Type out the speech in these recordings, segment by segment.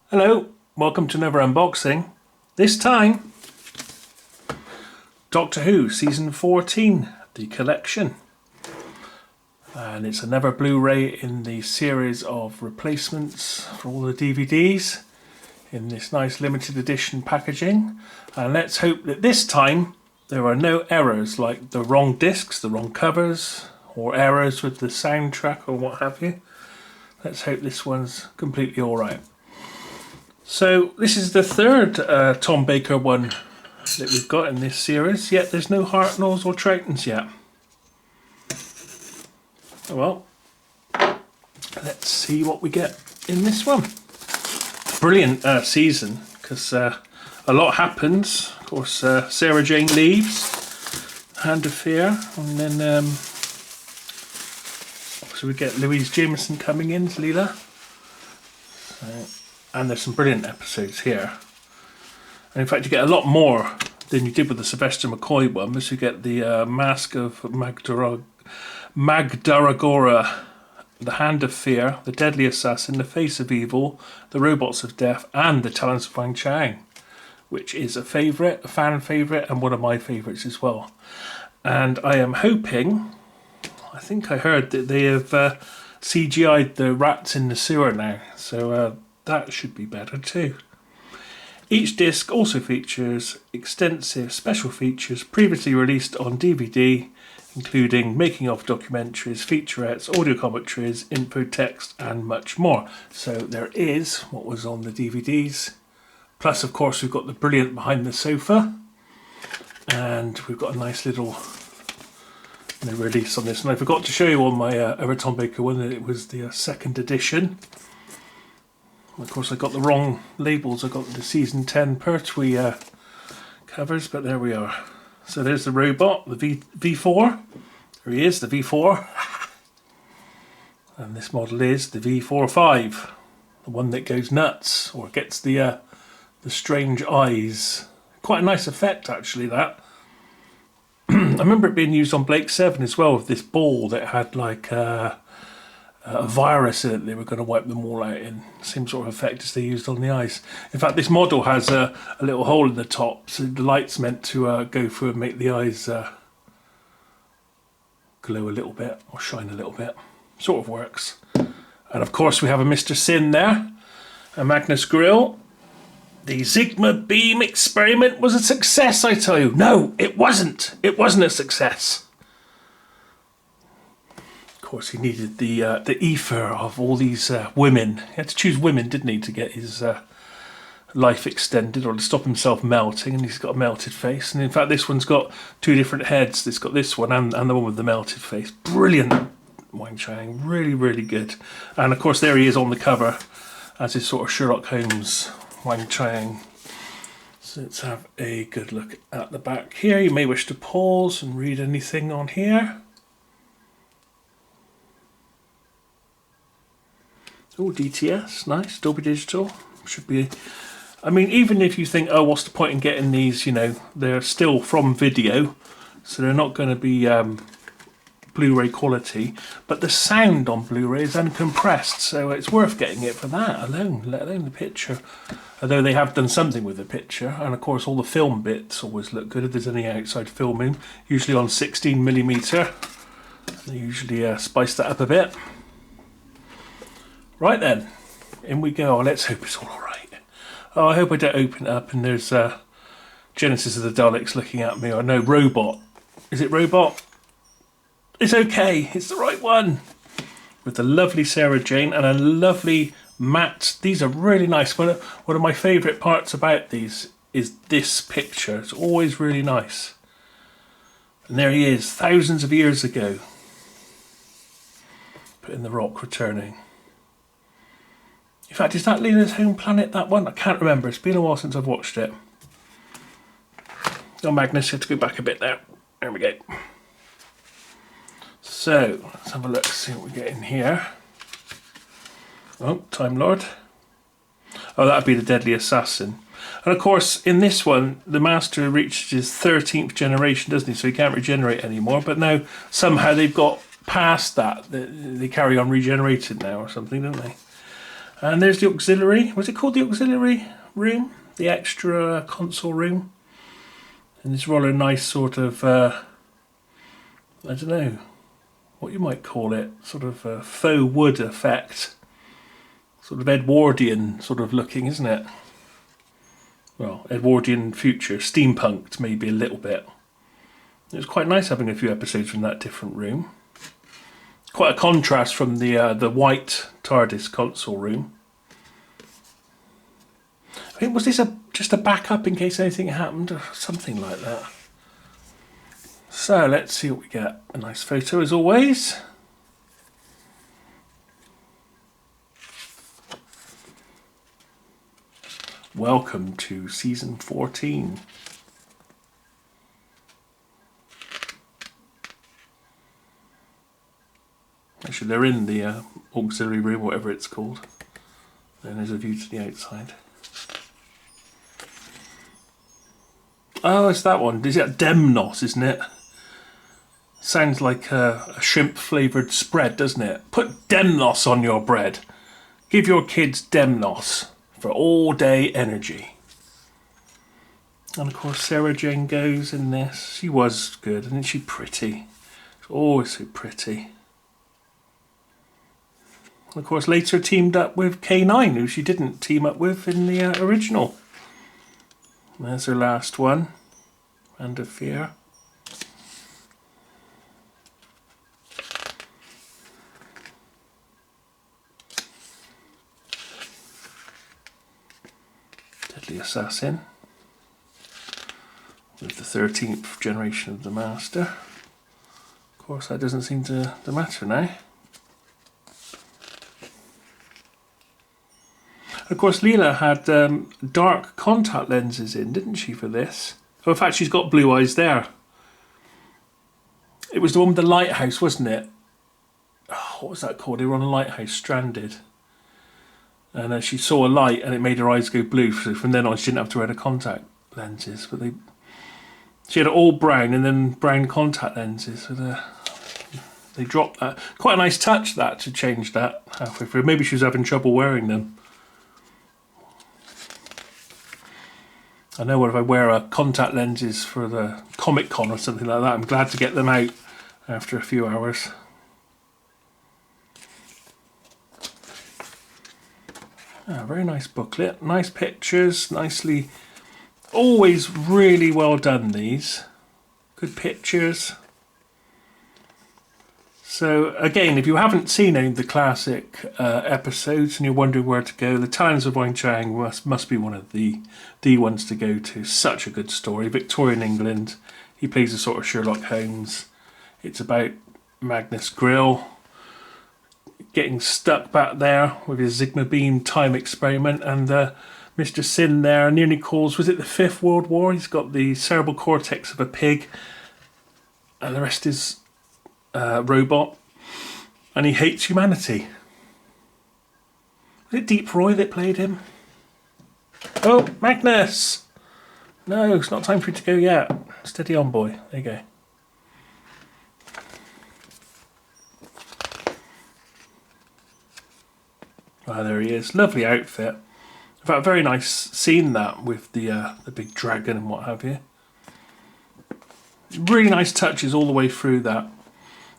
Hello, welcome to another unboxing. This time, Doctor Who Season 14, The Collection. And it's another Blu-ray in the series of replacements for all the DVDs in this nice limited edition packaging. And let's hope that this time there are no errors like the wrong discs, the wrong covers, or errors with the soundtrack or what have you. Let's hope this one's completely alright. So this is the third Tom Baker one that we've got in this series, yet there's no Hartnells or Troughtons yet. Well, let's see what we get in this one. Brilliant season, because a lot happens. Of course, Sarah Jane leaves, Hand of Fear, and then so we get Louise Jameson coming in as Leela. And there's some brilliant episodes here. And in fact, you get a lot more than you did with the Sylvester McCoy one, because you get the Mask of Magdaragora, the Hand of Fear, the Deadly Assassin, the Face of Evil, the Robots of Death, and the Talents of Wang Chang, which is a favourite, a fan favourite, and one of my favourites as well. And I am hoping, I think I heard that they have CGI'd the rats in the sewer now, so that should be better too. Each disc also features extensive special features previously released on DVD, including making of documentaries, featurettes, audio commentaries, info text, and much more. So there is what was on the DVDs. Plus, of course, we've got the brilliant Behind the Sofa, and we've got a nice little release on this. And I forgot to show you on my other Tom Baker one that it was the second edition. Of course, I got the wrong labels. I got the season 10 Pertwee covers, but there we are. So there's the robot, the V4. There he is, the V4. And this model is the V45, the one that goes nuts or gets the strange eyes. Quite a nice effect, actually. That I remember it being used on Blake 7 as well, with this ball that had like a virus in it. They were going to wipe them all out in. Same sort of effect as they used on the eyes. In fact, this model has a little hole in the top, so the light's meant to go through and make the eyes glow a little bit, or shine a little bit. Sort of works. And of course we have a Mr. Sin there, a Magnus Grill. The Sigma Beam experiment was a success, I tell you. No, it wasn't. It wasn't a success. Of course, he needed the ether of all these women. He had to choose women, didn't he, to get his life extended, or to stop himself melting. And he's got a melted face. And in fact, this one's got two different heads. It's got this one and the one with the melted face. Brilliant, Wang Chang. Really, really good. And of course, there he is on the cover as his sort of Sherlock Holmes, Wang Chang. So let's have a good look at the back here. You may wish to pause and read anything on here. Oh, DTS, nice, Dolby Digital, should be, I mean, even if you think, oh, what's the point in getting these, you know, they're still from video, so they're not going to be Blu-ray quality, but the sound on Blu-ray is uncompressed, so it's worth getting it for that alone, let alone the picture. Although they have done something with the picture, and of course all the film bits always look good if there's any outside filming, usually on 16mm. They usually spice that up a bit. Right then, in we go. Let's hope it's all alright. Oh, I hope I don't open it up and there's Genesis of the Daleks looking at me, or no, Robot. Is it Robot? It's okay, it's the right one. With the lovely Sarah Jane and a lovely matte. These are really nice. One of my favourite parts about these is this picture. It's always really nice. And there he is, thousands of years ago. Putting the rock returning. In fact, is that Leela's home planet, that one? I can't remember. It's been a while since I've watched it. Oh, Magnus, you have to go back a bit there. There we go. So, let's have a look, see what we get in here. Oh, Time Lord. Oh, that would be the Deadly Assassin. And of course, in this one, the Master reaches his 13th generation, doesn't he? So he can't regenerate anymore. But now, somehow they've got past that. They carry on regenerating now or something, don't they? And there's the auxiliary. Was it called the auxiliary room? The extra console room. And this rather nice sort of, I don't know what you might call it, sort of a faux wood effect. Sort of Edwardian sort of looking, isn't it? Well, Edwardian future, steampunked maybe a little bit. It was quite nice having a few episodes from that different room. Quite a contrast from the white TARDIS console room. I think, was this just a backup in case anything happened or something like that? So let's see what we get. A nice photo as always. Welcome to season 14. Actually, they're in the auxiliary room, whatever it's called. Then there's a view to the outside. Oh, it's that one. Is it Demnos, isn't it? Sounds like a shrimp-flavoured spread, doesn't it? Put Demnos on your bread. Give your kids Demnos for all-day energy. And of course, Sarah Jane goes in this. She was good, isn't she pretty? She's always so pretty. And of course, later teamed up with K9, who she didn't team up with in the original. There's her last one. Hand of Fear. Deadly Assassin. With the 13th generation of the Master. Of course, that doesn't seem to matter now. Of course, Leela had dark contact lenses in, didn't she, for this? Oh, in fact, she's got blue eyes there. It was the one with the lighthouse, wasn't it? Oh, what was that called? They were on a lighthouse, stranded. And she saw a light and it made her eyes go blue. So from then on, she didn't have to wear the contact lenses. But she had it all brown and then brown contact lenses. So they dropped that. Quite a nice touch, that, to change that halfway through. Maybe she was having trouble wearing them. I know if I wear contact lenses for the Comic Con or something like that, I'm glad to get them out after a few hours. Very nice booklet, nice pictures, nicely, always really well done these. Good pictures. So again, if you haven't seen any of the classic episodes and you're wondering where to go, The Talons of Wang Chang must be one of the ones to go to. Such a good story. Victorian England. He plays a sort of Sherlock Holmes. It's about Magnus Grill getting stuck back there with his Sigma beam time experiment, and Mr. Sin there nearly calls, was it the 5th World War? He's got the cerebral cortex of a pig and the rest is robot, and he hates humanity. Was it Deep Roy that played him? Oh, Magnus! No, it's not time for you to go yet. Steady on, boy. There you go. Ah, there he is. Lovely outfit. In fact, very nice scene that with the big dragon and what have you. Really nice touches all the way through that.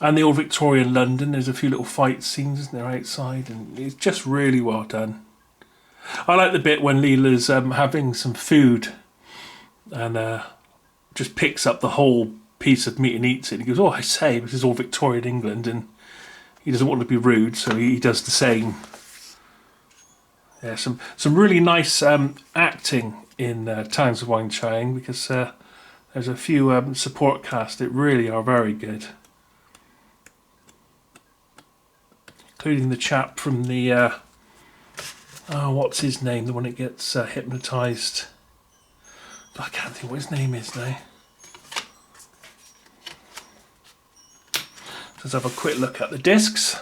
And the old Victorian London, there's a few little fight scenes, isn't there, outside, and it's just really well done. I like the bit when Leela's having some food and just picks up the whole piece of meat and eats it. He goes, oh, I say, this is all Victorian England, and he doesn't want to be rude, so he does the same. Yeah, some really nice acting in Talons of Wang Chang, because there's a few support cast that really are very good. Including the chap from the, what's his name? The one that gets hypnotised. I can't think what his name is now. Let's have a quick look at the discs.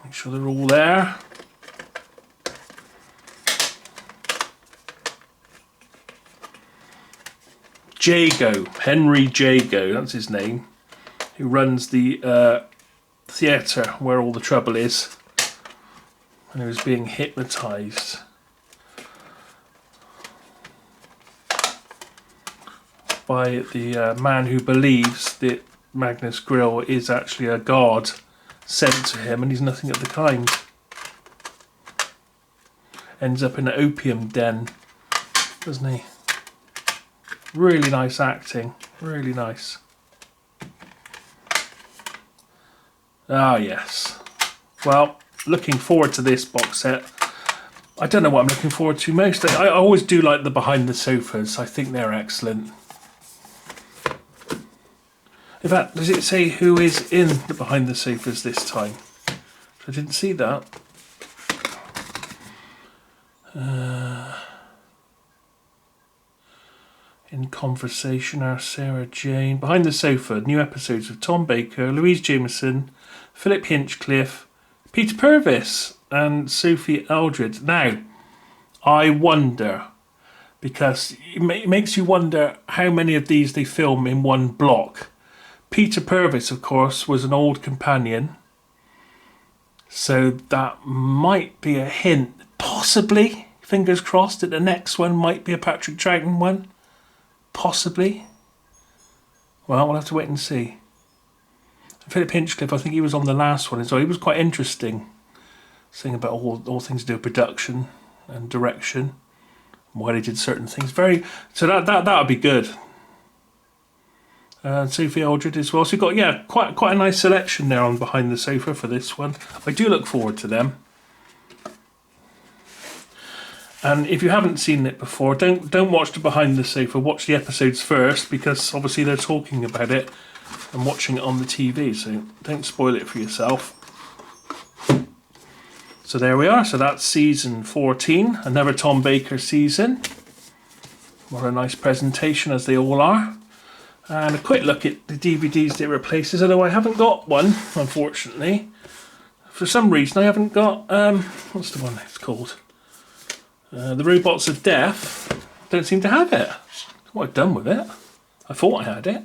Make sure they're all there. Jago, Henry Jago, that's his name, who runs the theatre where all the trouble is. and he was being hypnotised by the man who believes that Magnus Grill is actually a god sent to him, and he's nothing of the kind. Ends up in an opium den, doesn't he? Really nice acting, really nice. Ah, yes. Well, looking forward to this box set. I don't know what I'm looking forward to most. I always do like the behind the sofas. I think they're excellent. In fact, does it say who is in the behind the sofas this time? I didn't see that. In conversation are Sarah Jane. Behind the sofa, new episodes of Tom Baker, Louise Jameson, Phillip Hinchliffe, Peter Purvis and Sophie Eldred. Now, I wonder, because it makes you wonder how many of these they film in one block. Peter Purvis, of course, was an old companion, so that might be a hint, possibly, fingers crossed, that the next one might be a Patrick Troughton one. Possibly. Well, we'll have to wait and see. Phillip Hinchliffe, I think he was on the last one as well. He was quite interesting, saying about all things to do with production and direction, and why they did certain things. So that would be good. Sophie Eldred as well. So you've got quite a nice selection there on behind the sofa for this one. I do look forward to them. And if you haven't seen it before, don't watch the behind the sofa. Watch the episodes first, because obviously they're talking about it and watching it on the TV. So don't spoil it for yourself. So there we are. So that's season 14, another Tom Baker season. What a nice presentation, as they all are. And a quick look at the DVDs it replaces. Although I haven't got one, unfortunately. For some reason I haven't got what's the one it's called? The Robots of Death. Don't seem to have it. What I've done with it. I thought I had it.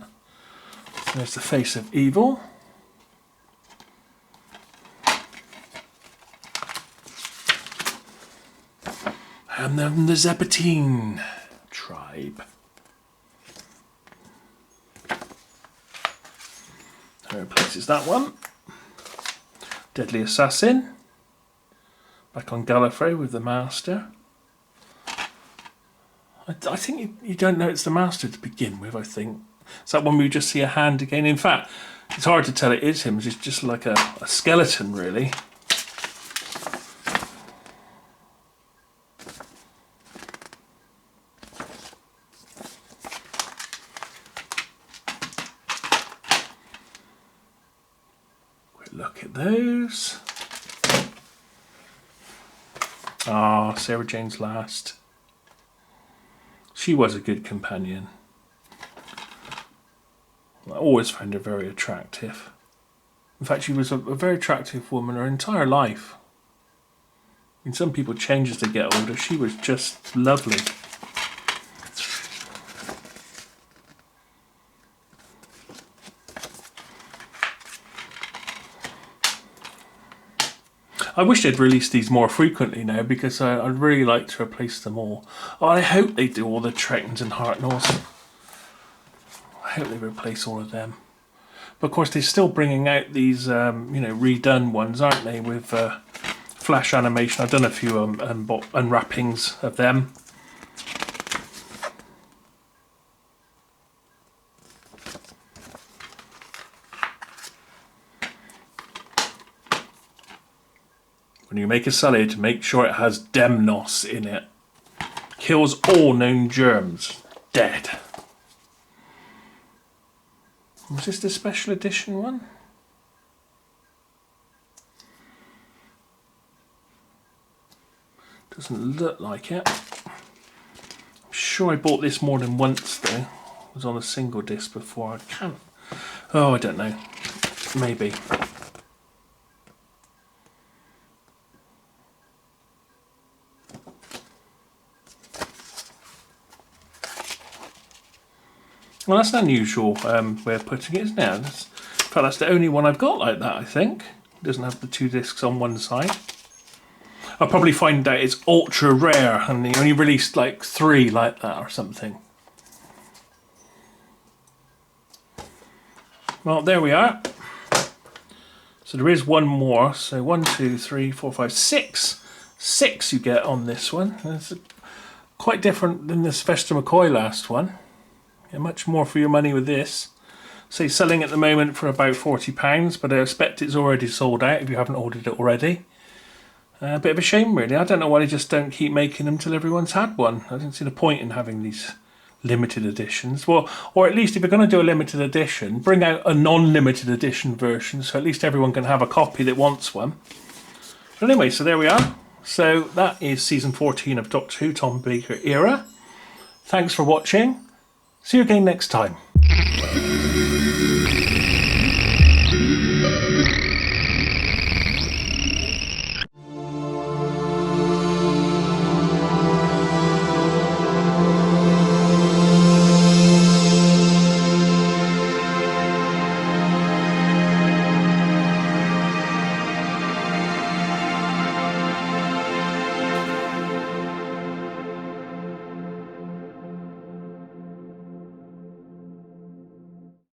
There's the Face of Evil. And then the Zepatine tribe. That replaces that one. Deadly Assassin. Back on Gallifrey with the Master. I think you don't know it's the Master to begin with, I think. It's that one we just see a hand again. In fact, it's hard to tell it is him. It's just like a skeleton, really. Quick look at those. Ah, Sarah Jane's last. She was a good companion. I always found her very attractive. In fact, she was a very attractive woman her entire life. I mean, some people change as they get older. She was just lovely. I wish they'd release these more frequently now, because I'd really like to replace them all. Oh, I hope they do all the Troughtons and Hartnells. I hope they replace all of them. But of course, they're still bringing out these, redone ones, aren't they? With flash animation. I've done a few unwrappings of them. When you make a salad, make sure it has Demnos in it. Kills all known germs. Dead. Was this the special edition one? Doesn't look like it. I'm sure I bought this more than once though. It was on a single disc before. I can't. Oh, I don't know. Maybe. Well, that's an unusual way of putting it, isn't it? In fact, that's the only one I've got like that, I think. It doesn't have the two discs on one side. I'll probably find out it's ultra rare and they only released like 3 like that or something. Well, there we are. So there is one more. So 1, 2, 3, 4, 5, 6. 6 you get on this one. It's quite different than the Sylvester McCoy last one. Yeah, much more for your money with this. So selling at the moment for about £40, but I expect it's already sold out if you haven't ordered it already. A bit of a shame really. I don't know why they just don't keep making them till everyone's had one. I don't see the point in having these limited editions. Well, or at least if you're going to do a limited edition, bring out a non-limited edition version so at least everyone can have a copy that wants one. But anyway, so there we are. So that is season 14 of Doctor Who Tom Baker era. Thanks for watching. See you again next time.